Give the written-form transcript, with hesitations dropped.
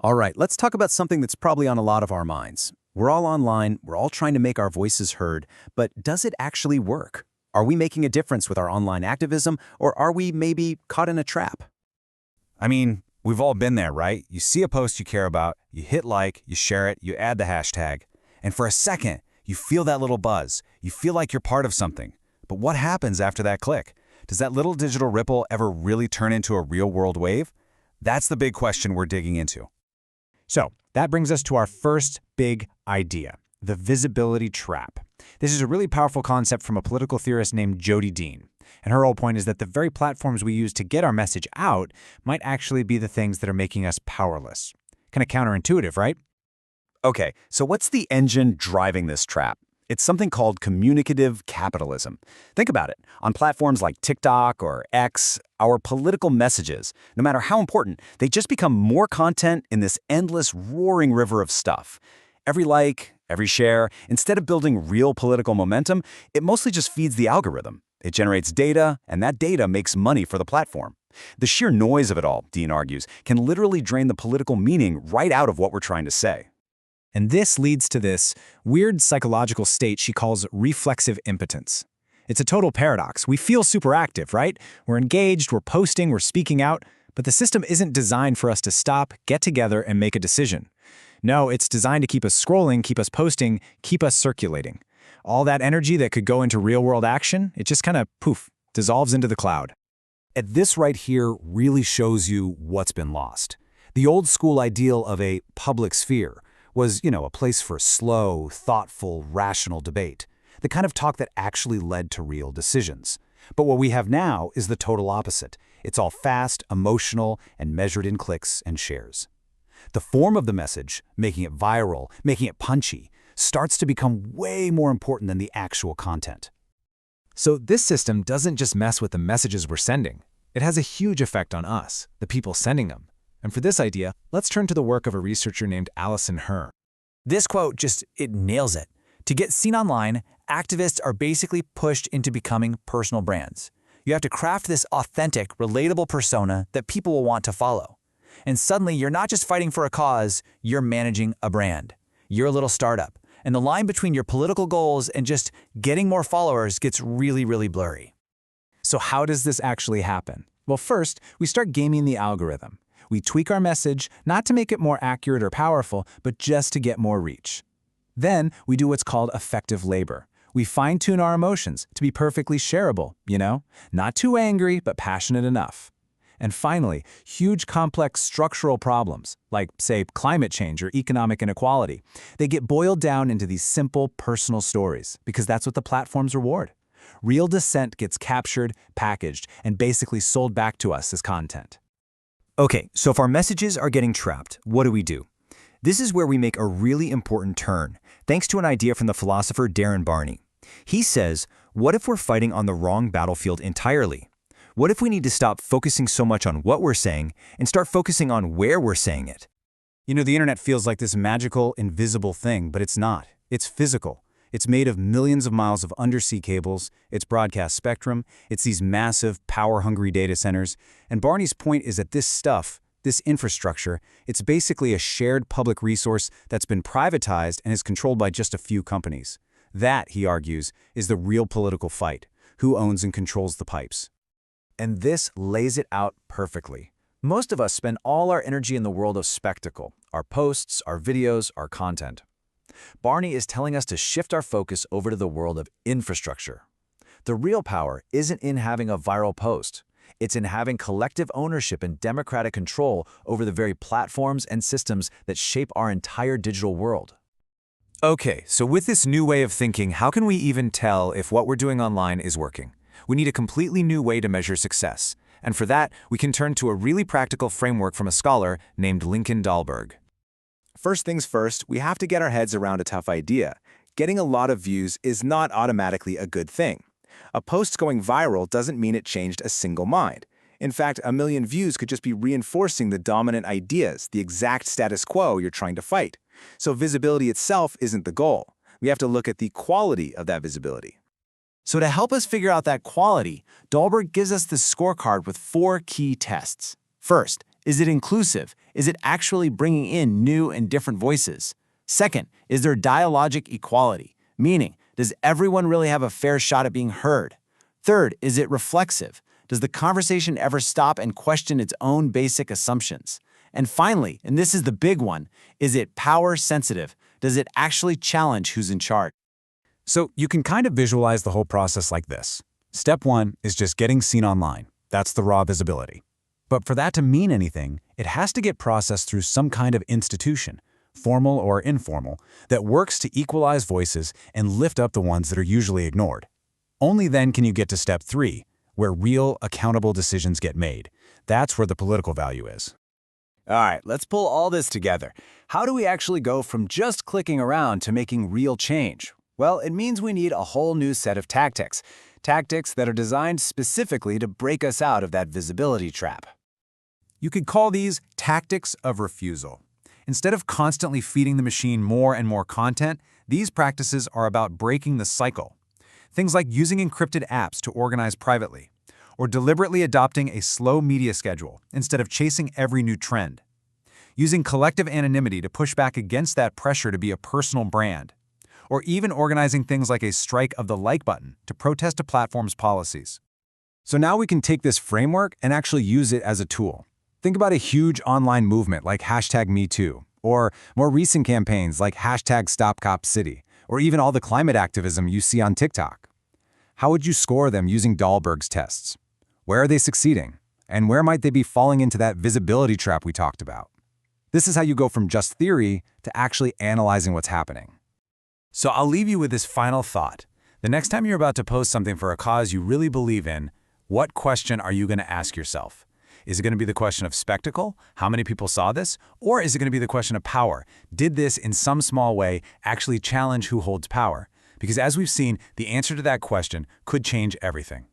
All right, let's talk about something that's probably on a lot of our minds. We're all online, we're all trying to make our voices heard, but does it actually work? Are we making a difference with our online activism, or are we maybe caught in a trap? I mean, we've all been there, right? You see a post you care about, you hit like, you share it, you add the hashtag, and for a second, you feel that little buzz. You feel like you're part of something. But what happens after that click? Does that little digital ripple ever really turn into a real-world wave? That's the big question we're digging into. So that brings us to our first big idea, the visibility trap. This is a really powerful concept from a political theorist named Jodi Dean. And her whole point is that the very platforms we use to get our message out might actually be the things that are making us powerless. Kind of counterintuitive, right? Okay, so what's the engine driving this trap? It's something called communicative capitalism. Think about it. On platforms like TikTok or X, our political messages, no matter how important, they just become more content in this endless, roaring river of stuff. Every like, every share, instead of building real political momentum, it mostly just feeds the algorithm. It generates data, and that data makes money for the platform. The sheer noise of it all, Dean argues, can literally drain the political meaning right out of what we're trying to say. And this leads to this weird psychological state she calls reflexive impotence. It's a total paradox. We feel super active, right? We're engaged, we're posting, we're speaking out, but the system isn't designed for us to stop, get together, and make a decision. No, it's designed to keep us scrolling, keep us posting, keep us circulating. All that energy that could go into real-world action, it just kind of, poof, dissolves into the cloud. And this right here really shows you what's been lost. The old school ideal of a public sphere was, a place for slow, thoughtful, rational debate, the kind of talk that actually led to real decisions. But what we have now is the total opposite. It's all fast, emotional, and measured in clicks and shares. The form of the message, making it viral, making it punchy, starts to become way more important than the actual content. So this system doesn't just mess with the messages we're sending. It has a huge effect on us, the people sending them. And for this idea, let's turn to the work of a researcher named Allison Herr. This quote it nails it. To get seen online, activists are basically pushed into becoming personal brands. You have to craft this authentic, relatable persona that people will want to follow. And suddenly, you're not just fighting for a cause, you're managing a brand. You're a little startup. And the line between your political goals and just getting more followers gets really, really blurry. So how does this actually happen? Well, first, we start gaming the algorithm. We tweak our message, not to make it more accurate or powerful, but just to get more reach. Then, we do what's called effective labor. We fine-tune our emotions to be perfectly shareable, Not too angry, but passionate enough. And finally, huge complex structural problems, like, say, climate change or economic inequality, they get boiled down into these simple personal stories, because that's what the platforms reward. Real dissent gets captured, packaged, and basically sold back to us as content. Okay, so if our messages are getting trapped, what do? This is where we make a really important turn, thanks to an idea from the philosopher Darin Barney. He says, what if we're fighting on the wrong battlefield entirely? What if we need to stop focusing so much on what we're saying and start focusing on where we're saying it? The internet feels like this magical, invisible thing, but it's not. It's physical. It's made of millions of miles of undersea cables, it's broadcast spectrum, it's these massive, power-hungry data centers. And Barney's point is that this stuff, this infrastructure, it's basically a shared public resource that's been privatized and is controlled by just a few companies. That, he argues, is the real political fight. Who owns and controls the pipes? And this lays it out perfectly. Most of us spend all our energy in the world of spectacle, our posts, our videos, our content. Barney is telling us to shift our focus over to the world of infrastructure. The real power isn't in having a viral post. It's in having collective ownership and democratic control over the very platforms and systems that shape our entire digital world. Okay, so with this new way of thinking, how can we even tell if what we're doing online is working? We need a completely new way to measure success. And for that, we can turn to a really practical framework from a scholar named Lincoln Dahlberg. First things first, we have to get our heads around a tough idea. Getting a lot of views is not automatically a good thing. A post going viral doesn't mean it changed a single mind. In fact, 1 million views could just be reinforcing the dominant ideas, the exact status quo you're trying to fight. So visibility itself isn't the goal. We have to look at the quality of that visibility. So to help us figure out that quality, Dahlberg gives us this scorecard with 4 key tests. First, Is it inclusive? Is it actually bringing in new and different voices? Second, is there dialogic equality? Meaning, does everyone really have a fair shot at being heard? Third, is it reflexive? Does the conversation ever stop and question its own basic assumptions? And finally, and this is the big one, is it power sensitive? Does it actually challenge who's in charge? So you can kind of visualize the whole process like this. Step 1 is just getting seen online. That's the raw visibility. But for that to mean anything, it has to get processed through some kind of institution, formal or informal, that works to equalize voices and lift up the ones that are usually ignored. Only then can you get to step 3, where real, accountable decisions get made. That's where the political value is. All right, let's pull all this together. How do we actually go from just clicking around to making real change? Well, it means we need a whole new set of tactics. Tactics that are designed specifically to break us out of that visibility trap. You could call these tactics of refusal. Instead of constantly feeding the machine more and more content, these practices are about breaking the cycle. Things like using encrypted apps to organize privately, or deliberately adopting a slow media schedule instead of chasing every new trend. Using collective anonymity to push back against that pressure to be a personal brand. Or even organizing things like a strike of the like button to protest a platform's policies. So now we can take this framework and actually use it as a tool. Think about a huge online movement like #MeToo, or more recent campaigns like #StopCopCity, or even all the climate activism you see on TikTok. How would you score them using Dahlberg's tests? Where are they succeeding? And where might they be falling into that visibility trap we talked about? This is how you go from just theory to actually analyzing what's happening. So I'll leave you with this final thought. The next time you're about to post something for a cause you really believe in, what question are you going to ask yourself? Is it going to be the question of spectacle? How many people saw this? Or is it going to be the question of power? Did this, in some small way, actually challenge who holds power? Because as we've seen, the answer to that question could change everything.